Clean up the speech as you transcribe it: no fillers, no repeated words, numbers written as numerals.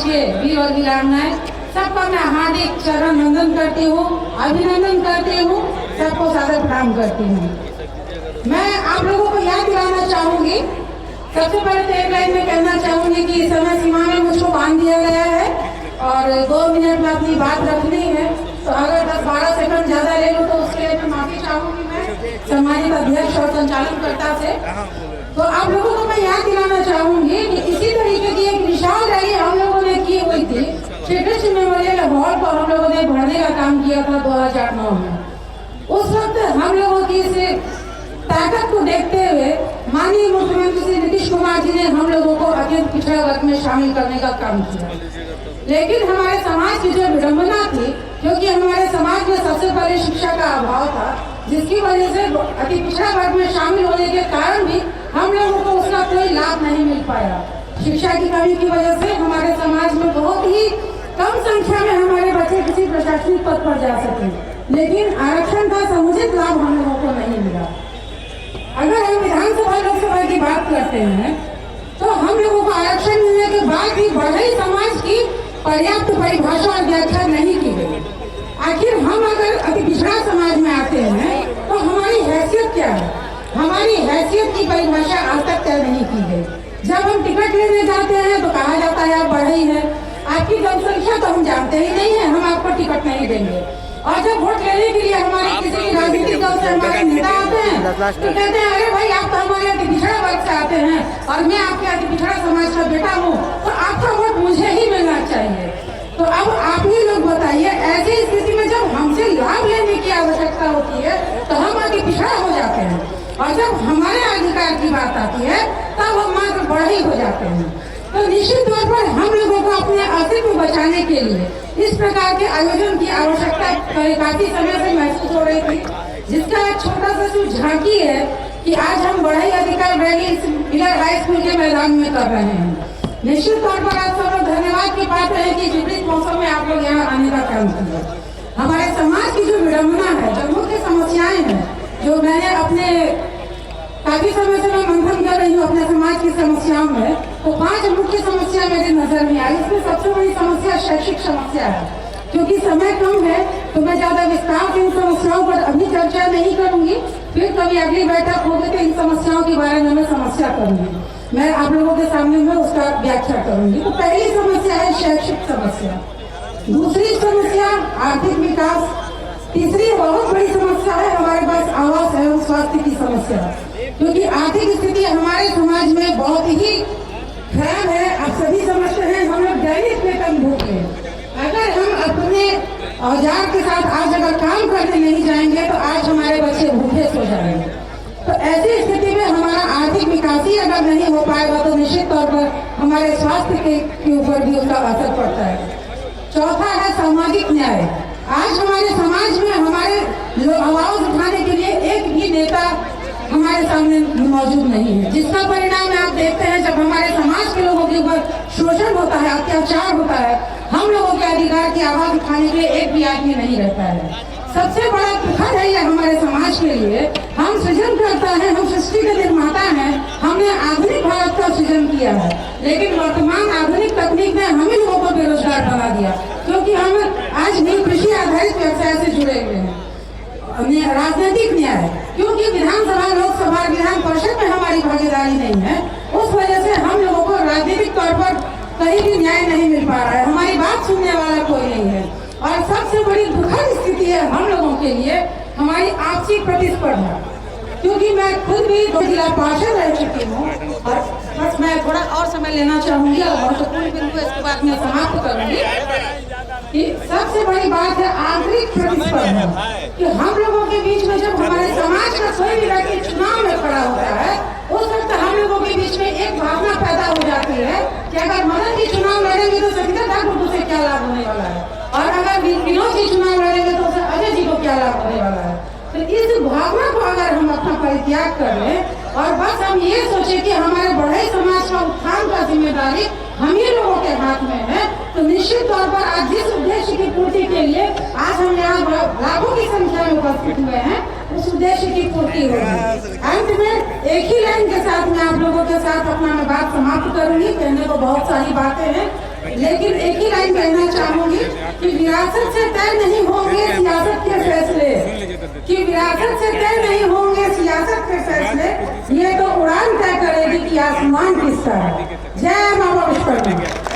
के वीर और वीरांगनाएं, सबका मैं हार्दिक चरण वंदन करती हूँ, अभिनंदन करती हूँ, सबको सादर प्रणाम करती हूँ। मैं आप लोगों को याद दिलाना चाहूंगी, सबसे पहले तो एक लाइन में कहना चाहूंगी कि समय सीमा में मुझको बांध दिया गया है और 2 मिनट में अपनी बात रखनी है, तो अगर 10-12 सेकंड ज्यादा ले लो तो उसके लिए मैं माफी चाहूंगी मैं सम्मानित अध्यक्ष और संचालनकर्ता से। तो आप लोगों को मैं याद दिलाना चाहूंगी कि इसी तरीके की एक विशाल रैली हम लोगों ने की हुई थी श्री कृष्ण मेमोरियल हॉल पर, हम लोगों ने भरने का काम किया था 2009 में। उस वक्त हम लोगों की इस ताकत को देखते हुए माननीय मुख्यमंत्री श्री नीतीश कुमार जी ने हम लोगों को अत्यंत पिछड़ा वर्ग में शामिल करने का काम किया, लेकिन हमारे समाज की जो विडंबना थी, क्योंकि हमारे समाज में सबसे पहले शिक्षा का अभाव था, जिसकी वजह से अति पिछड़ा वर्ग में शामिल होने के कारण भी हम लोगों को उसका कोई लाभ नहीं मिल पाया। शिक्षा की कमी की वजह से हमारे समाज में बहुत ही कम संख्या में हमारे बच्चे किसी प्रशासनिक पद पर जा सके, लेकिन आरक्षण का समुचित लाभ हम लोगों को नहीं मिला। अगर हम विधानसभा लोकसभा की बात करते हैं तो हम लोगों को आरक्षण मिलने के बाद भी बढ़ई समाज की पर्याप्त परिभाषा और व्याख्या नहीं की गई। आखिर हम अगर अति पिछड़ा समाज में आते हैं तो हमारी हैसियत क्या है? हमारी हैसियत की परिभाषा आज तक तय नहीं की गई। जब हम टिकट लेने जाते हैं तो कहा जाता है आप बढ़ई है, आपकी जनसंख्या तो हम जानते ही नहीं है, हम आपको टिकट नहीं देंगे। और जब वोट लेने के लिए हमारे किसी राजनीतिक दल से हमारे नेता आते हैं तो कहते हैं अरे भाई आप तो हमारे अति पिछड़ा वर्ग से आते हैं और मैं आपके अति पिछड़ा समाज का बेटा हूँ, तो आपका वोट मुझे ही मिलना चाहिए। तो अब आप ही लोग बताइए, ऐसी स्थिति में जब हमसे लाभ लेने की आवश्यकता होती है तो हम अति पिछड़ा हो जाते हैं, और जब हमारे अधिकार की बात आती है तब हम मात्र बढ़ई हो जाते हैं। तो निश्चित तौर पर हम लोगों को अपने अस्तित्व बचाने के लिए इस प्रकार के आयोजन की आवश्यकता काफी समय से महसूस हो रही थी, जिसका एक छोटा सा झांकी है कि आज हम बढ़ई अधिकार रैली मिलर हाई स्कूल के मैदान में कर रहे हैं। निश्चित तौर पर आप सब लोग धन्यवाद की बात है कि विपरीत मौसम में आप लोग यहाँ आने का काम किया। हमारे समाज की जो विडंबना है, जो मुख्य समस्याएं हैं, जो मैंने अपने काफी समय से मैं मंथन कर रही हूँ अपने समाज की समस्याओं में, तो 5 मुख्य समस्या मेरी नजर में आई। इसमें सबसे बड़ी समस्या शैक्षिक समस्या है। क्योंकि समय कम है तो मैं ज्यादा विस्तार से इन समस्याओं पर अभी चर्चा नहीं करूंगी, फिर कभी अगली बैठक होगी तो इन समस्याओं के बारे में मैं समस्या करूंगी, मैं आप लोगों के सामने में उसका व्याख्या करूंगी। तो पहली समस्या है शैक्षिक समस्या, दूसरी समस्या आर्थिक विकास, तीसरी बहुत बड़ी समस्या है हमारे पास आवास एवं स्वास्थ्य की समस्या, क्योंकि आर्थिक स्थिति हमारे समाज में बहुत ही खराब है। आप सभी समझते हैं हम लोग दैनिक वेतन भोगते हैं। अगर हम अपने औजार के साथ आज अगर काम करने नहीं जाएंगे तो आज हमारे बच्चे भूखे सो जाएंगे। तो ऐसी स्थिति में हमारा आर्थिक विकास ही अगर नहीं हो पाएगा तो निश्चित तौर पर हमारे स्वास्थ्य के ऊपर भी उसका असर पड़ता है। चौथा है सामाजिक न्याय। आज हमारे समाज में हमारे आवाज उठाने के लिए एक भी नेता हमारे सामने मौजूद नहीं है, जिसका परिणाम आप देखते हैं जब हमारे समाज के लोगों के ऊपर शोषण होता है, अत्याचार होता है, हम लोगों के अधिकार की आवाज उठाने के लिए एक भी आदमी नहीं रहता है। सबसे बड़ा दुखद है ये हमारे समाज के लिए। हम सृजन करता है, हम सृष्टि के निर्माता हैं, हमने आधुनिक भारत का सृजन किया है, लेकिन वर्तमान आधुनिक तकनीक ने हम ही लोगों को बेरोजगार बना दिया, क्योंकि हम आज भी कृषि आधारित व्यवसाय से जुड़े हुए हैं। राजनीतिक न्याय, क्योंकि विधानसभा लोकसभा विधान परिषद में हमारी भागीदारी नहीं है, उस वजह से हम लोगों को राजनीतिक तौर पर कहीं भी न्याय नहीं मिल पा रहा है, हमारी बात सुनने वाला कोई नहीं है। और सबसे बड़ी दुखद स्थिति है हम लोगों के लिए हमारी आपसी प्रतिस्पर्धा, क्योंकि मैं खुद भी 2 जिला पार्षद रह चुकी हूँ और बस मैं थोड़ा और समय लेना चाहूंगी और महत्वपूर्ण बिंदु इसके बाद मैं समाप्त करूंगी। कि सबसे बड़ी बात है आंतरिक प्रतिस्पर्धा, कि हम लोगों के बीच में जब हमारे समाज का कोई भी व्यक्ति चुनाव में खड़ा होता है उस वक्त हम लोगों के बीच में एक भावना पैदा हो जाती है कि अगर मदन जी चुनाव लड़ेंगे तो सविता ठाकुर को से क्या लाभ होने वाला है, और अगर विनोद जी चुनाव लड़ेंगे तो अजय जी को क्या लाभ होने वाला है। तो इस भावना को अगर हम अपना परित्याग कर लें और बस हम ये सोचे कि हमारे बड़े समाज का उत्थान का जिम्मेदारी हम ही लोगों के हाथ में है, तो निश्चित तौर पर आज जिस उद्देश्य की पूर्ति के लिए आज हम यहाँ लाखों की संख्या में उपस्थित हुए हैं, उस उद्देश्य की पूर्ति होगी। अंत में एक ही लाइन के साथ मैं आप लोगों के साथ अपना मैं बात समाप्त करूंगी। कहने को बहुत सारी बातें हैं, लेकिन एक ही लाइन कहना चाहूंगी कि विरासत से तय नहीं होंगे सियासत के फैसले, कि विरासत से तय नहीं होंगे सियासत के फैसले, ये तो उड़ान तय करेगी कि आसमान किसका है। जय माता विश्वकर्मा।